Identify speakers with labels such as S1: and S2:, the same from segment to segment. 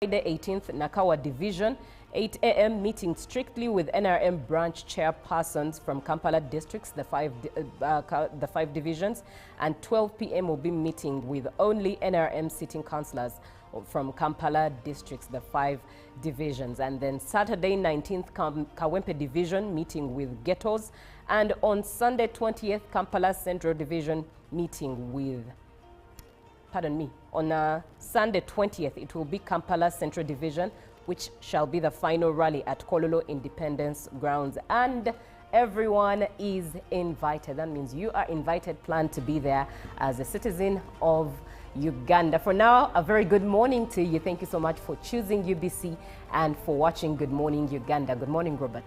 S1: Friday 18th, Nakawa Division, 8 a.m. meeting strictly with NRM branch chairpersons from Kampala districts, the five divisions, and 12 p.m. will be meeting with only NRM sitting councillors from Kampala districts, the 5 divisions. And then Saturday 19th, Kawempe Division meeting with ghettos, and on Sunday 20th, Kampala Central Division meeting with on Sunday 20th, it will be Kampala Central Division, which shall be the final rally at Kololo Independence Grounds. And everyone is invited. That means you are invited, plan to be there as a citizen of Uganda. For now, a very good morning to you. Thank you so much for choosing UBC and for watching Good Morning Uganda. Good morning, Robert.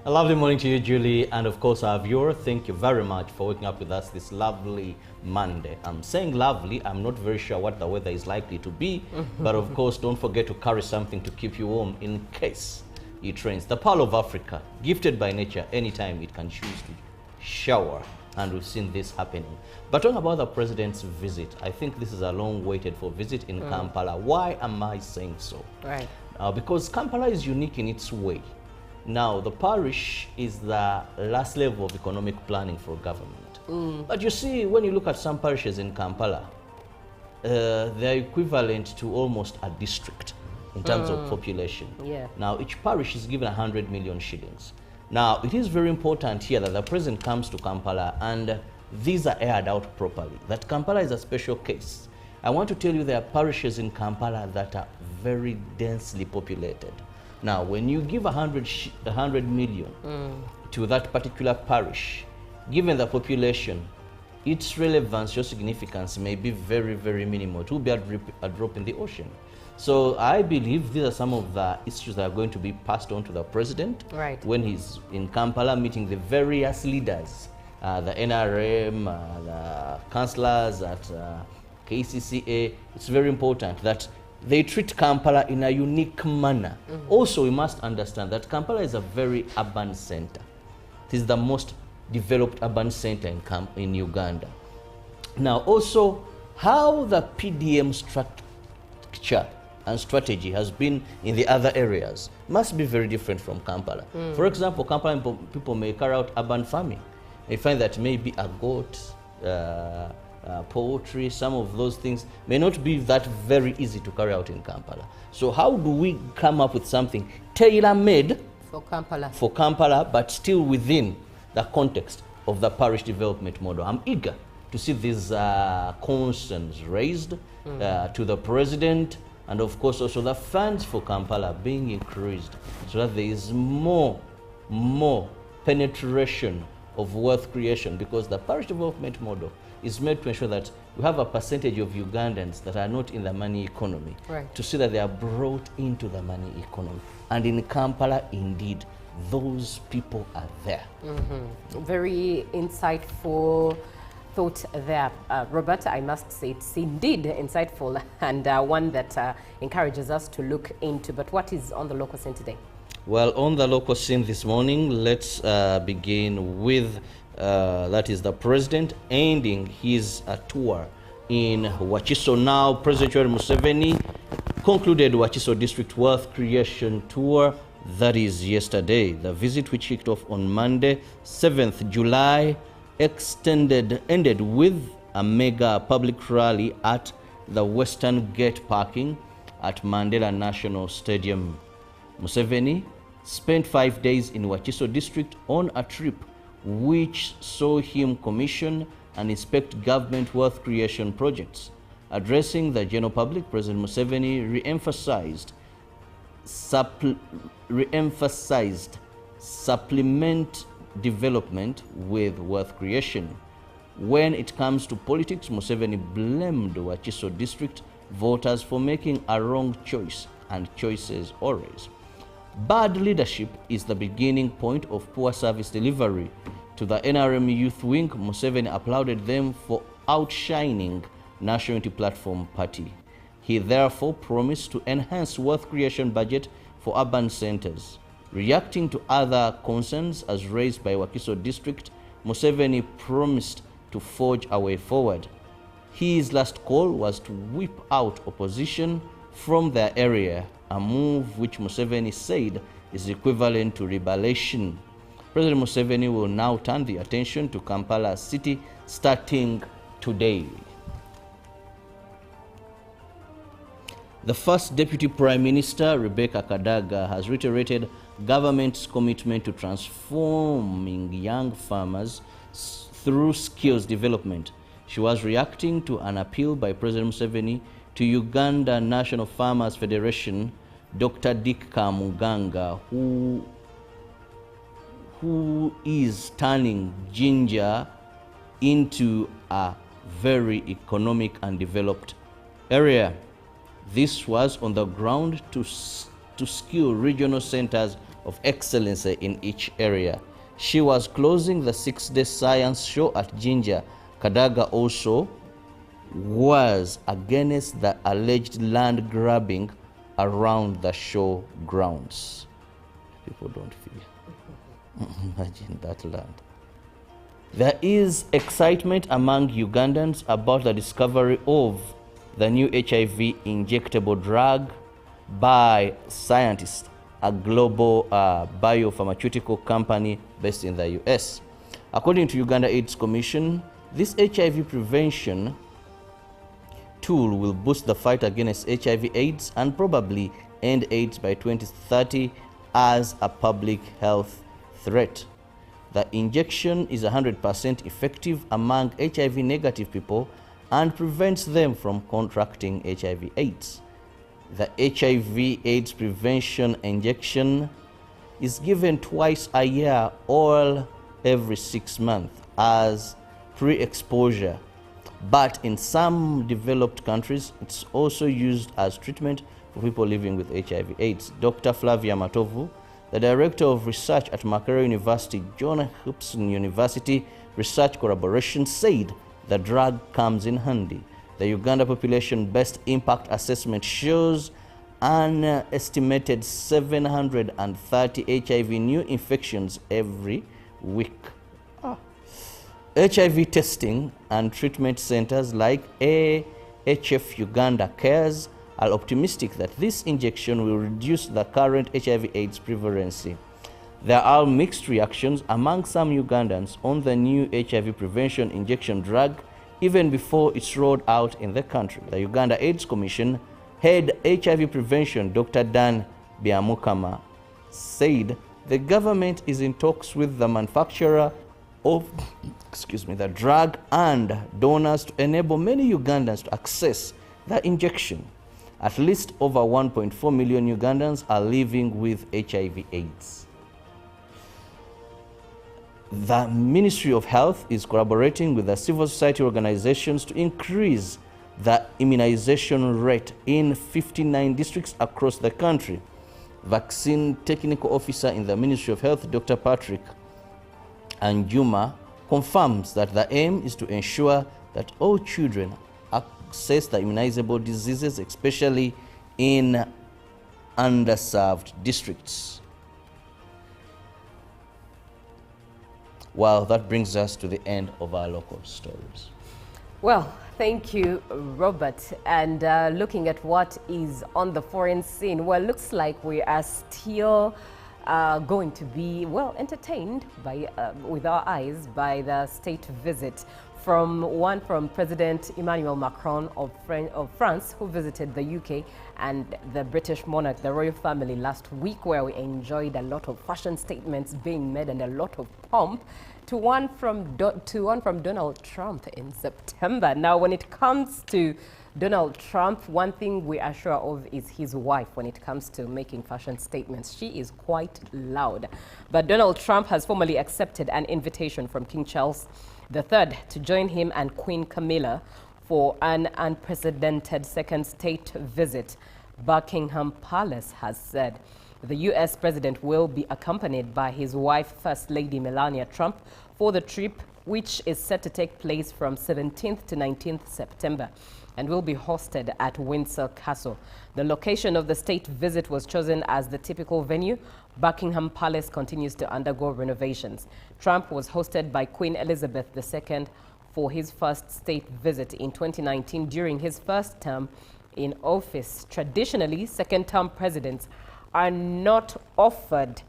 S2: A lovely morning to you, Julie, and of course our viewer. Thank you very much for waking up with us this lovely Monday. I'm saying lovely, I'm not very sure what the weather is likely to be, but of course don't forget to carry something to keep you warm in case it rains. The Pearl of Africa, gifted by nature, anytime it can choose to shower, and we've seen this happening. But talking about the president's visit, I think this is a long waited for visit in Kampala. Why am I saying so? Right. Because Kampala is unique in its way. Now, the parish is the last level of economic planning for government. But you see, when you look at some parishes in Kampala, they're equivalent to almost a district in terms of population. Yeah. Now, each parish is given 100 million shillings. Now, it is very important here that the president comes to Kampala and these are aired out properly. That Kampala is a special case. I want to tell you there are parishes in Kampala that are very densely populated. Now, when you give 100 million to that particular parish, given the population, its relevance or significance may be very, very minimal. It will be a drop in the ocean. So I believe these are some of the issues that are going to be passed on to the president when he's in Kampala meeting the various leaders, the NRM, the councillors at KCCA. It's very important that they treat Kampala in a unique manner. Also, we must understand that Kampala is a very urban center. It is the most developed urban center in Uganda. Now, also, how the PDM structure and strategy has been in the other areas must be very different from Kampala. For example, Kampala people may carry out urban farming. They find that maybe a goat, poultry, some of those things may not be that very easy to carry out in Kampala. So how do we come up with something tailor-made for Kampala, but still within the context of the parish development model? I'm eager to see these concerns raised to the president, and of course also the funds for Kampala being increased so that there is more penetration of wealth creation, because the parish development model is made to ensure that we have a percentage of Ugandans that are not in the money economy, to see that they are brought into the money economy. And in Kampala, indeed, those people are there.
S1: Very insightful thought there, Robert. I must say it's indeed insightful and one that encourages us to look into. But what is on the local scene today?
S2: Well, on the local scene this morning, let's begin with that is the president ending his tour in Wakiso. Now, President Yoweri Museveni concluded Wakiso District Wealth Creation Tour. That is yesterday. The visit, which kicked off on Monday, 7th July, ended with a mega public rally at the Western Gate parking at Mandela National Stadium. Museveni spent 5 days in Wakiso District on a trip which saw him commission and inspect government wealth creation projects. Addressing the general public, President Museveni re-emphasized supplement development with wealth creation. When it comes to politics, Museveni blamed Wakiso District voters for making a wrong choice, and choices always. Bad leadership is the beginning point of poor service delivery. To the NRM Youth Wing, Museveni applauded them for outshining National Unity Platform Party. He therefore promised to enhance wealth creation budget for urban centers. Reacting to other concerns as raised by Wakiso District, Museveni promised to forge a way forward. His last call was to whip out opposition from their area, a move which Museveni said is equivalent to rebellion. President Museveni will now turn the attention to Kampala city starting today. The first Deputy Prime Minister, Rebecca Kadaga, has reiterated government's commitment to transforming young farmers through skills development. She was reacting to an appeal by President Museveni to Uganda National Farmers Federation, Dr. Dick Kamuganga, who is turning ginger into a very economic and developed area. This was on the ground to skill regional centers of excellence in each area. She was closing the 6-day science show at Jinja. Kadaga also was against the alleged land grabbing around the show grounds. People don't feel. Imagine that land. There is excitement among Ugandans about the discovery of the new HIV injectable drug by scientists, a global biopharmaceutical company based in the US. According to Uganda AIDS Commission, this HIV prevention tool will boost the fight against HIV/AIDS and probably end AIDS by 2030 as a public health threat. The injection is 100% effective among HIV-negative people and prevents them from contracting HIV/AIDS. The HIV/AIDS prevention injection is given twice a year or every 6 months as pre-exposure, but in some developed countries it's also used as treatment for people living with HIV/AIDS. Dr. Flavia Matovu, the director of research at Makerere University, John Hopkins University Research Collaboration, said the drug comes in handy. The Uganda population-based impact assessment shows an estimated 730 HIV new infections every week. HIV testing and treatment centers like AHF Uganda Cares are optimistic that this injection will reduce the current HIV/AIDS prevalence. There are mixed reactions among some Ugandans on the new HIV prevention injection drug even before it's rolled out in the country. The Uganda AIDS Commission head HIV prevention, Dr. Dan Byamukama, said the government is in talks with the manufacturer of the drug and donors to enable many Ugandans to access the injection. At least over 1.4 million Ugandans are living with HIV/AIDS. The Ministry of Health is collaborating with the civil society organizations to increase the immunization rate in 59 districts across the country. Vaccine Technical Officer in the Ministry of Health, Dr. Patrick Anjuma, confirms that the aim is to ensure that all children access the immunizable diseases, especially in underserved districts. Well, that brings us to the end of our local stories.
S1: Well, thank you, Robert. And looking at what is on the foreign scene, well, looks like we are still going to be, well, entertained by, with our eyes by the state visit from President Emmanuel Macron of France, who visited the UK, and the British monarch, the royal family, last week, where we enjoyed a lot of fashion statements being made and a lot of pomp, to one from Donald Trump in September. Now, when it comes to Donald Trump, one thing we are sure of is his wife when it comes to making fashion statements. She is quite loud. But Donald Trump has formally accepted an invitation from King Charles III to join him and Queen Camilla for an unprecedented second state visit. Buckingham Palace has said the U.S. president will be accompanied by his wife, First Lady Melania Trump, for the trip, which is set to take place from 17th to 19th September and will be hosted at Windsor Castle. The location of the state visit was chosen as the typical venue. Buckingham Palace continues to undergo renovations. Trump was hosted by Queen Elizabeth II for his first state visit in 2019 during his first term in office. Traditionally, second-term presidents are not offered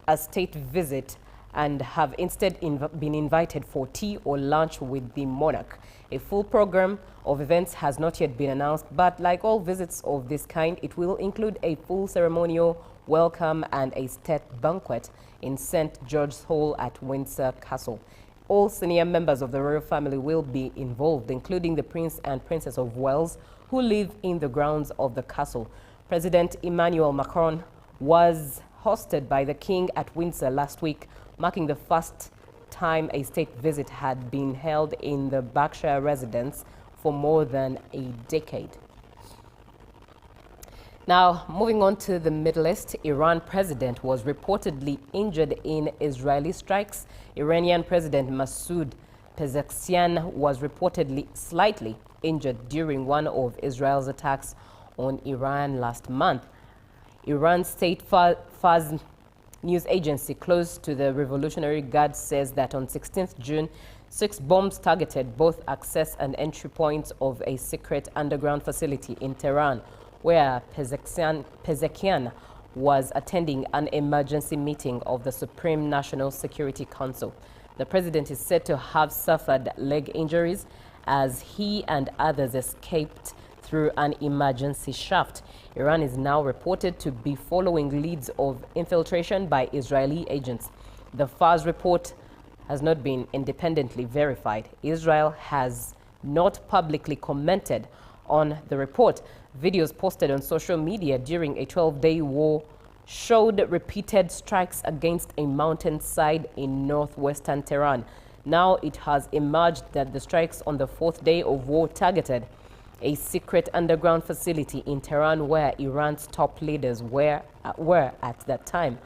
S1: a state visit and have instead been invited for tea or lunch with the monarch. A full program of events has not yet been announced, but like all visits of this kind, it will include a full ceremonial welcome and a state banquet in St. George's Hall at Windsor Castle. All senior members of the royal family will be involved, including the Prince and Princess of Wales, who live in the grounds of the castle. President Emmanuel Macron was hosted by the King at Windsor last week, marking the first time a state visit had been held in the Berkshire residence for more than a decade. Now, moving on to the Middle East, Iran president was reportedly injured in Israeli strikes. Iranian President Masoud Pezeshkian was reportedly slightly injured during one of Israel's attacks on Iran last month. Iran's state Fars news agency close to the Revolutionary Guard says that on 16th June, 6 bombs targeted both access and entry points of a secret underground facility in Tehran, where Pezeshkian was attending an emergency meeting of the Supreme National Security Council. The president is said to have suffered leg injuries as he and others escaped through an emergency shaft. Iran is now reported to be following leads of infiltration by Israeli agents. The Fars report has not been independently verified. Israel has not publicly commented on the report. Videos posted on social media during a 12-day war showed repeated strikes against a mountainside in northwestern Tehran. Now it has emerged that the strikes on the 4th day of war targeted a secret underground facility in Tehran where Iran's top leaders were at that time.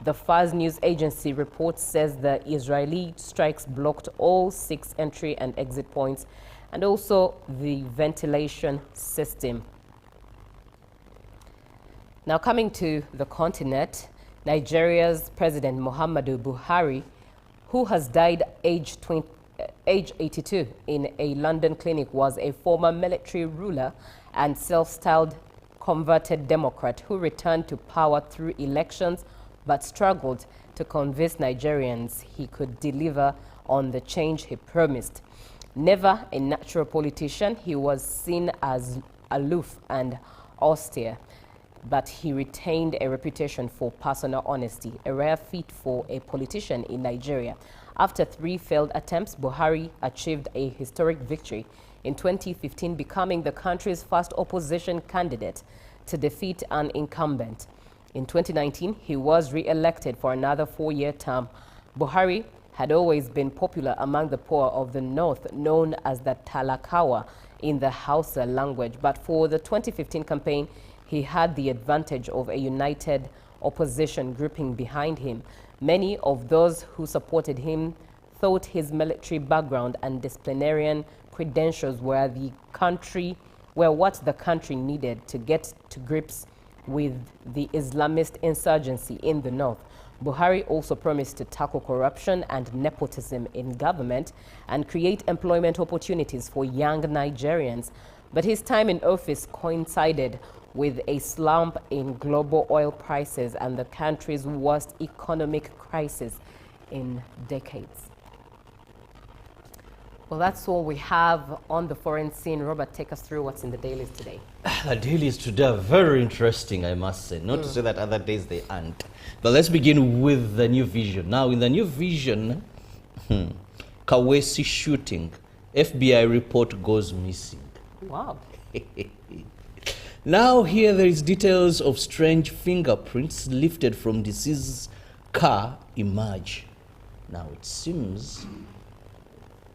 S1: The Fars news agency report says the Israeli strikes blocked all 6 entry and exit points and also the ventilation system. Now coming to the continent, Nigeria's President Muhammadu Buhari, who has died age 82 in a London clinic, was a former military ruler and self-styled converted Democrat who returned to power through elections but struggled to convince Nigerians he could deliver on the change he promised. Never a natural politician, he was seen as aloof and austere, but he retained a reputation for personal honesty, a rare feat for a politician in Nigeria. After 3 failed attempts, Buhari achieved a historic victory in 2015, becoming the country's first opposition candidate to defeat an incumbent. In 2019, he was re-elected for another 4-year term. Buhari had always been popular among the poor of the north, known as the Talakawa in the Hausa language. But for the 2015 campaign, he had the advantage of a united opposition grouping behind him. Many of those who supported him thought his military background and disciplinarian credentials were what the country needed to get to grips with the Islamist insurgency in the north. Buhari also promised to tackle corruption and nepotism in government and create employment opportunities for young Nigerians. But his time in office coincided with a slump in global oil prices and the country's worst economic crisis in decades. Well, that's all we have on the foreign scene. Robert, take us through what's in the dailies today.
S2: The dailies today are very interesting, I must say. Not to say that other days they aren't. But let's begin with the New Vision. Now, in the New Vision, Kawesi shooting, FBI report goes missing.
S1: Wow.
S2: Now here there is details of strange fingerprints lifted from deceased's car emerge. Now it seems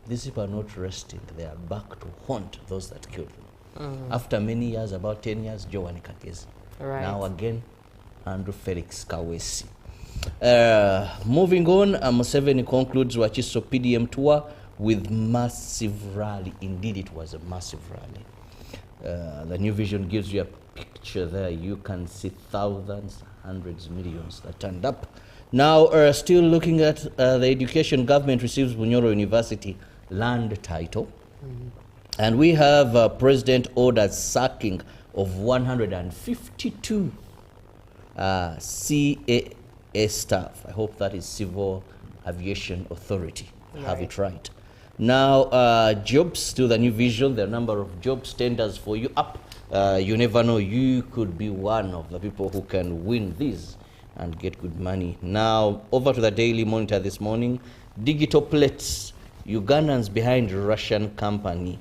S2: these people are not resting. They are back to haunt those that killed them. After many years, about 10 years, Joan Kakezi.
S1: Right.
S2: Now again, Andrew Felix Kawesi. Moving on, Museveni concludes Wachiso PDM tour with massive rally. Indeed, it was a massive rally. The New Vision gives you a picture there. You can see thousands, hundreds, millions that turned up. Now, still looking at the education, government receives Bunyoro University land title. And we have President orders sacking of 152 CAA staff. I hope that is Civil Aviation Authority. I have it right. Now, jobs, to the new vision, the number of jobs tenders for you up. You never know, you could be one of the people who can win this and get good money. Now, over to the Daily Monitor this morning. Digital plates, Ugandans behind Russian company.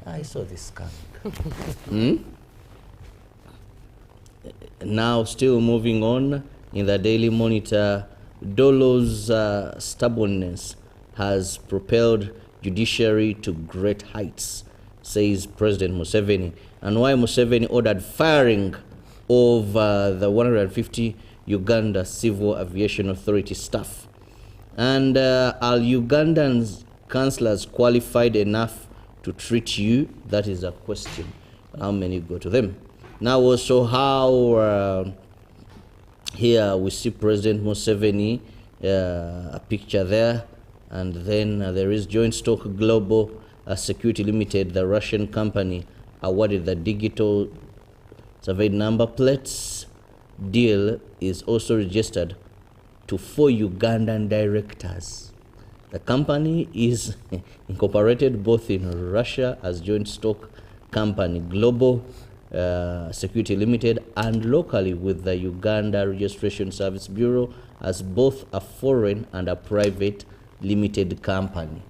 S2: I saw this coming. Now, still moving on in the Daily Monitor, Dolo's stubbornness has propelled judiciary to great heights, says President Museveni. And why Museveni ordered firing of the 150 Uganda Civil Aviation Authority staff. And are Ugandan councillors qualified enough to treat you? That is a question. How many go to them? Now also how here we see President Museveni, a picture there, and then there is Joint Stock Global Security Limited, the Russian company, awarded the digital survey number plates. Deal is also registered to 4 Ugandan directors. The company is incorporated both in Russia as Joint Stock Company Global Security Limited and locally with the Uganda Registration Service Bureau as both a foreign and a private limited company.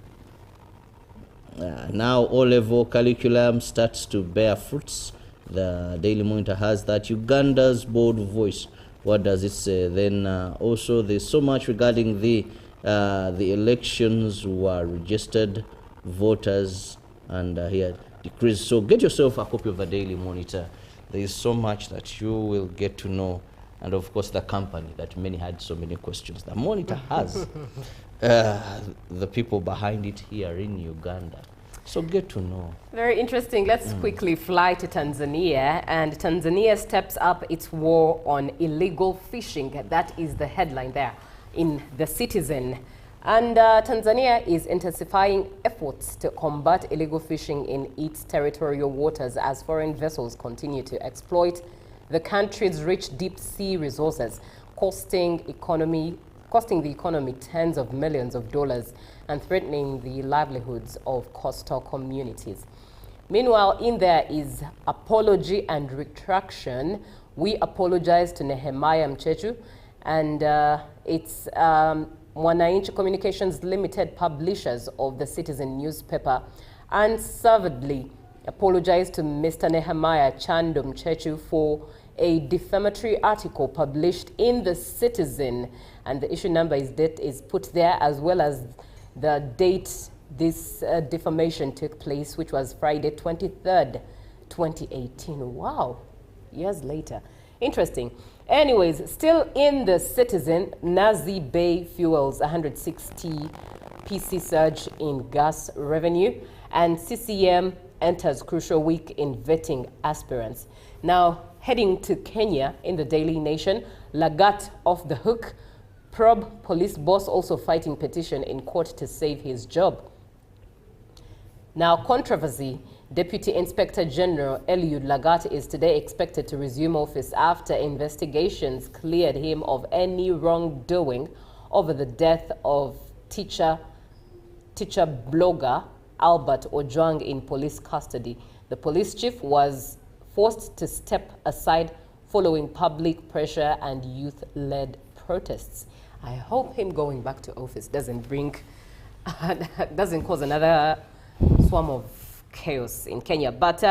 S2: Now O-level curriculum starts to bear fruits. The Daily Monitor has that. Uganda's bold voice. What does it say? Then also there's so much regarding the elections were registered voters and here decrease. So get yourself a copy of the Daily Monitor. There is so much that you will get to know, and of course the company that many had so many questions. The Monitor has the people behind it here in Uganda. So get to know.
S1: Very interesting. Let's quickly fly to Tanzania. And Tanzania steps up its war on illegal fishing. That is the headline there in The Citizen. And Tanzania is intensifying efforts to combat illegal fishing in its territorial waters as foreign vessels continue to exploit the country's rich deep sea resources, costing the economy tens of millions of dollars and threatening the livelihoods of coastal communities. Meanwhile, in there is apology and retraction. We apologize to Nehemiah Mchechu, and it's Mwananchi Communications Limited, publishers of the Citizen newspaper, unreservedly apologized to Mr. Nehemiah Chando Mchechu for a defamatory article published in the Citizen, and the issue number is put there, as well as the date this defamation took place, which was Friday 23rd, 2018. Wow, years later. Interesting. Anyways, still in the Citizen, Nazi Bay fuels 160 PC surge in gas revenue, and CCM enters crucial week in vetting aspirants. Now, heading to Kenya in the Daily Nation, Lagat off the hook. Probe police boss also fighting petition in court to save his job. Now, controversy. Deputy Inspector General Eliud Lagat is today expected to resume office after investigations cleared him of any wrongdoing over the death of teacher blogger Albert Ojwang in police custody. The police chief was forced to step aside following public pressure and youth-led protests. I hope him going back to office doesn't cause another swarm of chaos in Kenya. But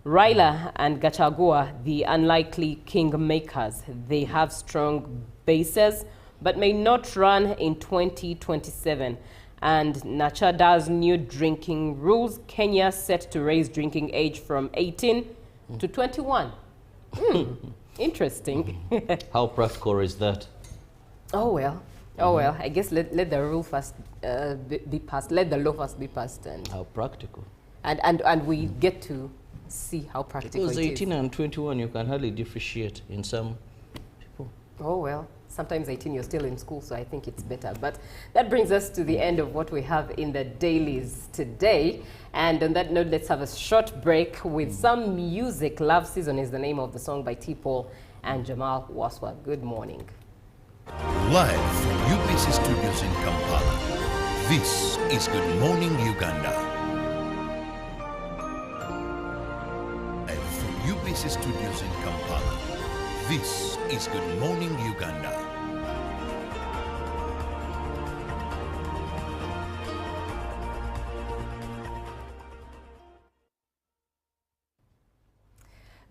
S1: Raila and Gachagua, the unlikely kingmakers, they have strong bases but may not run in 2027. And Nachada's new drinking rules, Kenya set to raise drinking age from 18 to 21. Interesting.
S2: How practical is that?
S1: Oh well. Oh well. I guess let the rule first be passed. Let the law first be passed. And
S2: how practical.
S1: And we get to see how practical
S2: because
S1: it is.
S2: 18 and 21, you can hardly differentiate in some people.
S1: Oh, well, sometimes 18 you're still in school, so I think it's better. But that brings us to the end of what we have in the dailies today. And on that note, let's have a short break with some music. Love Season is the name of the song by T-Paul and Jamal Waswa. Good morning.
S3: Live from UBC Studios in Kampala, this is Good Morning Uganda. Live from UBC Studios in Kampala, this is Good Morning Uganda.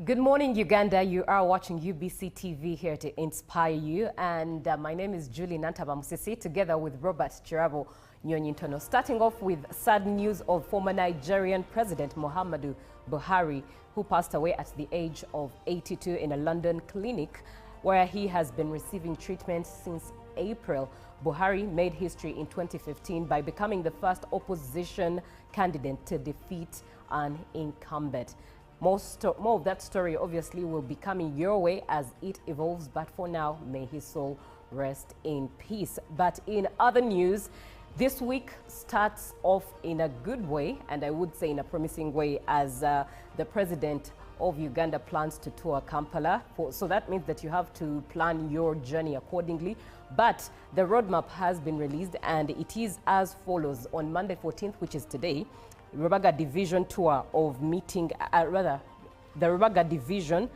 S1: Good morning, Uganda. You are watching UBC TV here to inspire you. And my name is Julie Nantaba Musisi, together with Robert Chirabo Nyonyintono. Starting off with sad news of former Nigerian President Muhammadu Buhari, who passed away at the age of 82 in a London clinic where he has been receiving treatment since April. Buhari made history in 2015 by becoming the first opposition candidate to defeat an incumbent. More of that story obviously will be coming your way as it evolves, but for now, may his soul rest in peace. But in other news, this week starts off in a good way, and I would say in a promising way, as the president of Uganda plans to tour Kampala. So that means that you have to plan your journey accordingly. But the roadmap has been released, and it is as follows. On Monday 14th, which is today, Rubaga Division tour of meeting, the Rubaga Division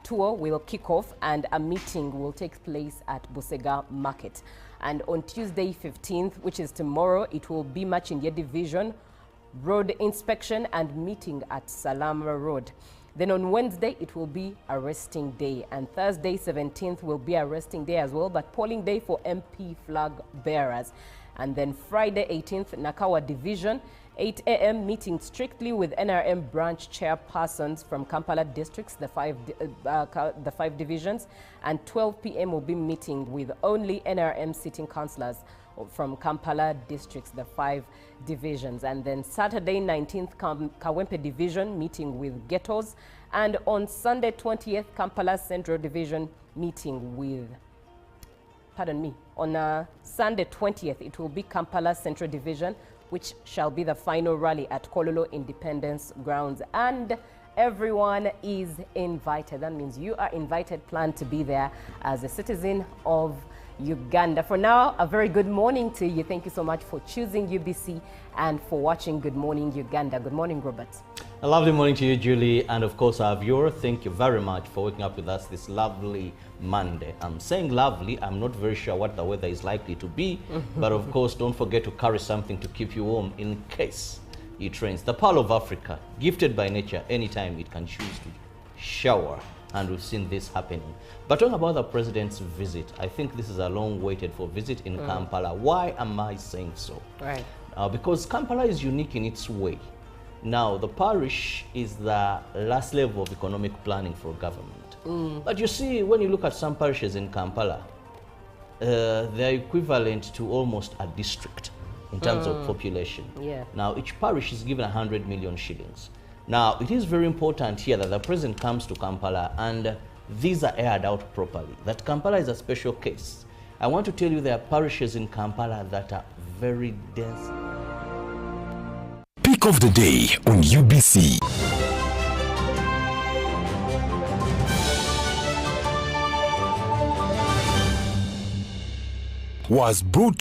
S1: tour will kick off and a meeting will take place at Busega Market. And on Tuesday 15th, which is tomorrow, it will be Machindia Division road inspection and meeting at Salama Road. Then on Wednesday, it will be a resting day. And Thursday 17th will be a resting day as well, but polling day for MP flag bearers. And then Friday 18th, Nakawa Division, 8 a.m. meeting strictly with NRM branch chairpersons from Kampala districts, the five divisions, and 12 p.m. will be meeting with only NRM sitting councillors from Kampala districts, the 5 divisions. And then Saturday 19th, Kawempe division meeting with ghettos, and on Sunday 20th, Kampala Central division meeting with, pardon me, on Sunday 20th, it will be Kampala Central division, which shall be the final rally at Kololo Independence Grounds. And everyone is invited. That means you are invited, plan to be there as a citizen of Uganda. For now, a very good morning to you. Thank you so much for choosing UBC and for watching Good Morning Uganda. Good morning, Robert.
S2: A lovely morning to you, Julie, and of course our viewer. Thank you very much for waking up with us this lovely Monday. I'm saying lovely, I'm not very sure what the weather is likely to be, but of course don't forget to carry something to keep you warm in case it rains. The Pearl of Africa, gifted by nature, anytime it can choose to shower, and we've seen this happening. But talking about the president's visit, I think this is a long-waited for visit in Kampala. Why am I saying so?
S1: Right.
S2: Because Kampala is unique in its way. Now, the parish is the last level of economic planning for government. But you see, when you look at some parishes in Kampala, they're equivalent to almost a district in terms of population.
S1: Yeah.
S2: Now, each parish is given 100 million shillings. Now, it is very important here that the president comes to Kampala and these are aired out properly. That Kampala is a special case. I want to tell you there are parishes in Kampala that are very dense.
S4: Pick of the day on UBC. Was brought